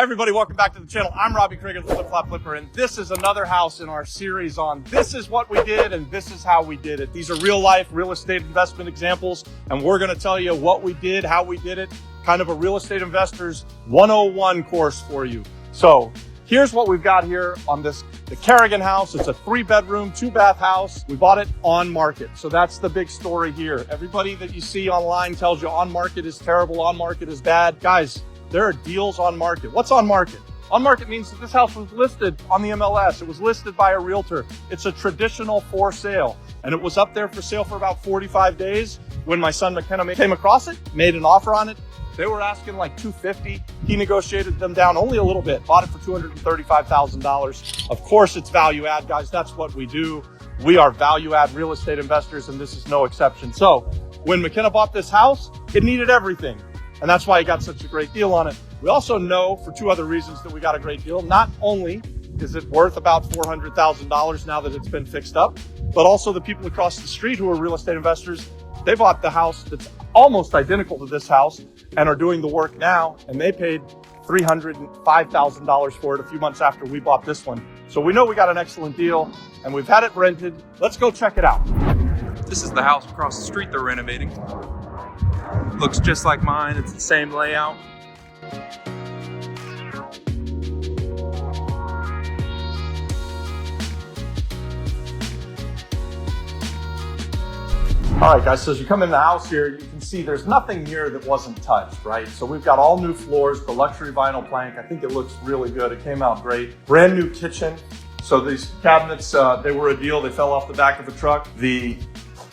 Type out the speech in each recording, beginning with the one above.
Everybody, welcome back to the channel. I'm Robbie Crager, the Flip Flop Flipper, and this is another house in our series on this is what we did and this is how we did it. These are real life real estate investment examples, and we're going to tell you what we did, how we did it, kind of a real estate investor's 101 course for you. So here's what we've got here on the Carrigan house. It's a 3-bedroom, 2-bath house. We bought it on market. So that's the big story here. Everybody that you see online tells you on market is terrible, on market is bad. Guys, there are deals on market. What's on market? On market means that this house was listed on the MLS. It was listed by a realtor. It's a traditional for sale. And it was up there for sale for about 45 days when my son McKenna came across it, made an offer on it. They were asking like $250. He negotiated them down only a little bit, bought it for $235,000. Of course, it's value add, guys. That's what we do. We are value add real estate investors, and this is no exception. So when McKenna bought this house, it needed everything. And that's why he got such a great deal on it. We also know for two other reasons that we got a great deal. Not only is it worth about $400,000 now that it's been fixed up, but also the people across the street who are real estate investors, they bought the house that's almost identical to this house and are doing the work now, and they paid $305,000 for it a few months after we bought this one. So we know we got an excellent deal, and we've had it rented. Let's go check it out. This is the house across the street they're renovating. Looks just like mine. It's the same layout. All right, guys, so as you come in the house here, you can see there's nothing here that wasn't touched, right? So we've got all new floors, the luxury vinyl plank. I think it looks really good. It came out great. Brand new kitchen. So these cabinets, they were a deal. They fell off the back of a truck. The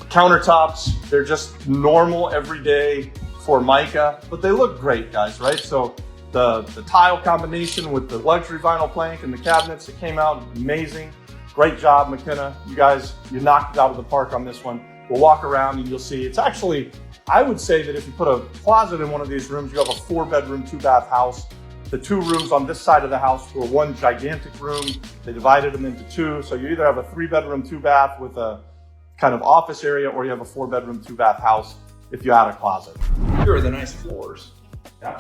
countertops, they're just normal everyday Formica, but they look great, guys, right? So the tile combination with the luxury vinyl plank and the cabinets, it came out amazing. Great job, McKenna. You guys, you knocked it out of the park on this one. We'll walk around and you'll see it's actually, I would say that if you put a closet in one of these rooms, you have a 4-bedroom, 2-bath house. The 2 rooms on this side of the house were one gigantic room. They divided them into 2. So you either have a 3-bedroom, 2-bath with a kind of office area, or you have a 4-bedroom, 2-bath house if you add a closet. Here are the nice floors. Yeah.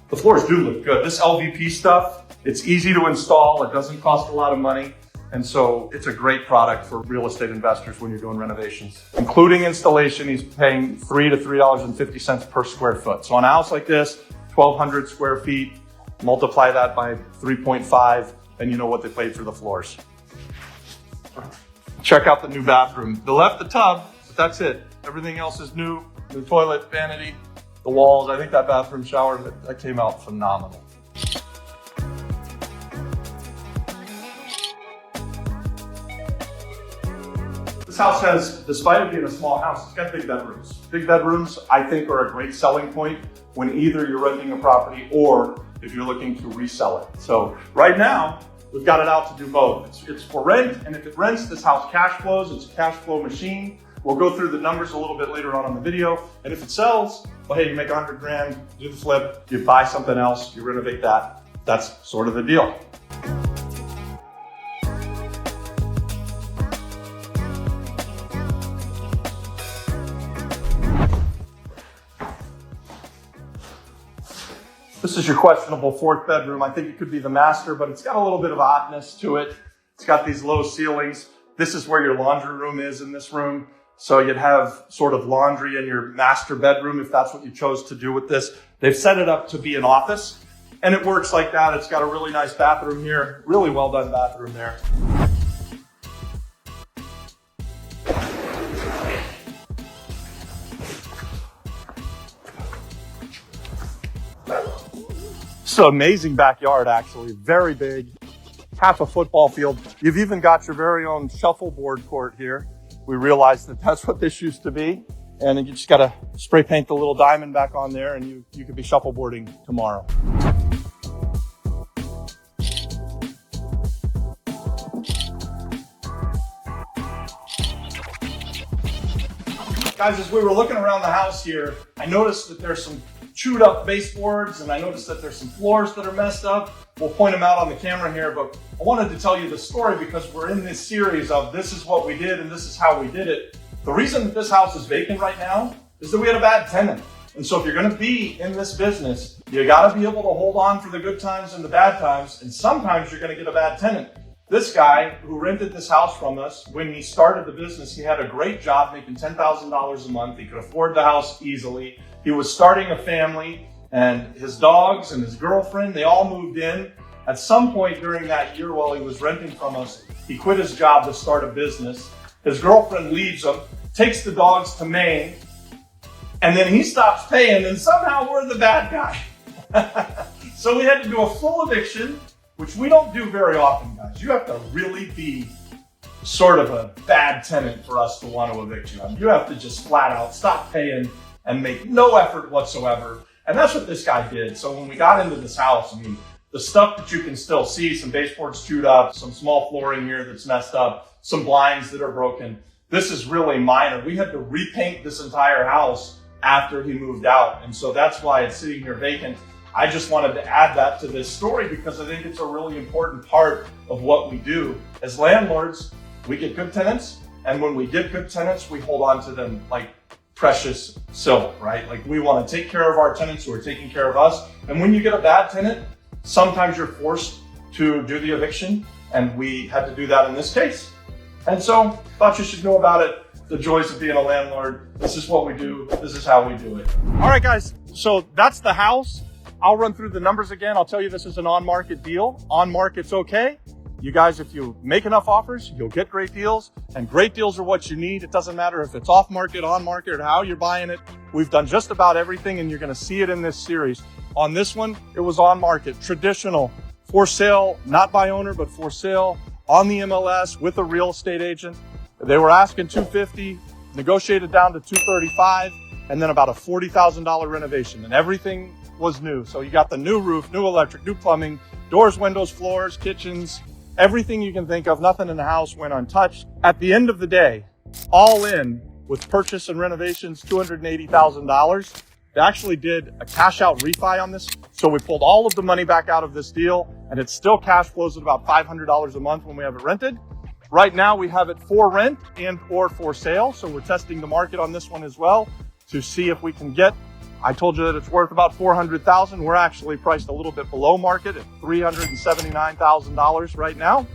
The floors do look good. This LVP stuff, it's easy to install. It doesn't cost a lot of money. And so it's a great product for real estate investors when you're doing renovations. Including installation, he's paying $3 to $3.50 per square foot. So on a house like this, 1,200 square feet, multiply that by 3.5, and you know what they paid for the floors. Check out the new bathroom. They left the tub, but that's it. Everything else is new. The toilet, vanity, the walls. I think that bathroom shower, that came out phenomenal. This house has, despite it being a small house, it's got big bedrooms. Big bedrooms, I think, are a great selling point when either you're renting a property or if you're looking to resell it. So right now, we've got it out to do both. It's for rent, and if it rents, this house cash flows. It's a cash flow machine. We'll go through the numbers a little bit later on in the video. And if it sells, well, hey, you make 100 grand, do the flip, you buy something else, you renovate that. That's sort of the deal. This is your questionable 4th bedroom. I think it could be the master, but it's got a little bit of oddness to it. It's got these low ceilings. This is where your laundry room is in this room. So you'd have sort of laundry in your master bedroom if that's what you chose to do with this. They've set it up to be an office, and it works like that. It's got a really nice bathroom here. Really well done bathroom there. It's an amazing backyard, actually. Very big, half a football field. You've even got your very own shuffleboard court here. We realized that that's what this used to be. And you just got to spray paint the little diamond back on there, and you could be shuffleboarding tomorrow. Guys, as we were looking around the house here, I noticed that there's some chewed up baseboards, and I noticed that there's some floors that are messed up. We'll point them out on the camera here, but I wanted to tell you the story because we're in this series of this is what we did and this is how we did it. The reason that this house is vacant right now is that we had a bad tenant. And so if you're going to be in this business, You got to be able to hold on for the good times and the bad times, and sometimes you're going to get a bad tenant. This guy who rented this house from us, when he started the business, he had a great job making $10,000 a month. He could afford the house easily. He was starting a family, and his dogs and his girlfriend, they all moved in. At some point during that year while he was renting from us, he quit his job to start a business. His girlfriend leaves him, takes the dogs to Maine, and then he stops paying, and somehow we're the bad guy. So we had to do a full eviction, which we don't do very often, guys. You have to really be sort of a bad tenant for us to want to evict you. You have to just flat out stop paying and make no effort whatsoever. And that's what this guy did. So when we got into this house, I mean, the stuff that you can still see, some baseboards chewed up, some small flooring here that's messed up, some blinds that are broken. This is really minor. We had to repaint this entire house after he moved out. And so that's why it's sitting here vacant. I just wanted to add that to this story because I think it's a really important part of what we do. As landlords, we get good tenants, and when we get good tenants, we hold on to them like precious silver, right? Like we want to take care of our tenants who are taking care of us. And when you get a bad tenant, sometimes you're forced to do the eviction, and we had to do that in this case. And so thought you should know about it. The joys of being a landlord. This is what we do. This is how we do it. All right, guys. So that's the house. I'll run through the numbers again. I'll tell you this is an on-market deal. On market's okay. You guys, if you make enough offers, you'll get great deals, and great deals are what you need. It doesn't matter if it's off market, on market, or how you're buying it. We've done just about everything, and you're going to see it in this series. On this one, it was on market, traditional, for sale, not by owner, but for sale on the MLS with a real estate agent. They were asking $250, negotiated down to $235, and then about a $40,000 renovation, and everything was new. So you got the new roof, new electric, new plumbing, doors, windows, floors, kitchens, everything you can think of. Nothing in the house went untouched. At the end of the day, all in with purchase and renovations, $280,000. They actually did a cash out refi on this. So we pulled all of the money back out of this deal, and it still cash flows at about $500 a month when we have it rented. Right now we have it for rent and or for sale. So we're testing the market on this one as well to see if we can get, I told you that it's worth about $400,000. We're actually priced a little bit below market at $379,000 right now.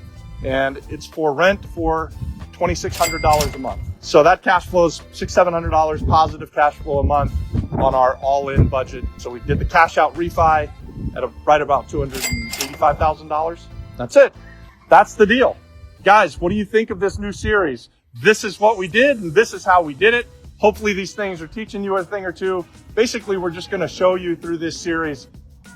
And it's for rent for $2,600 a month. So that cash flows $600-700 positive cash flow a month on our all-in budget. So we did the cash out refi at right about $285,000. That's it. That's the deal. Guys, what do you think of this new series? This is what we did, and this is how we did it. Hopefully these things are teaching you a thing or two. Basically, we're just going to show you through this series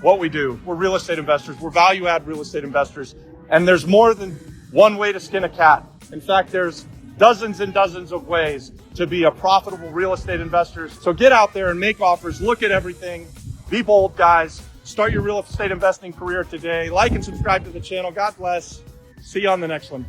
what we do. We're real estate investors. We're value add real estate investors. And there's more than one way to skin a cat. In fact, there's dozens and dozens of ways to be a profitable real estate investor. So get out there and make offers. Look at everything. Be bold, guys. Start your real estate investing career today. Like and subscribe to the channel. God bless. See you on the next one.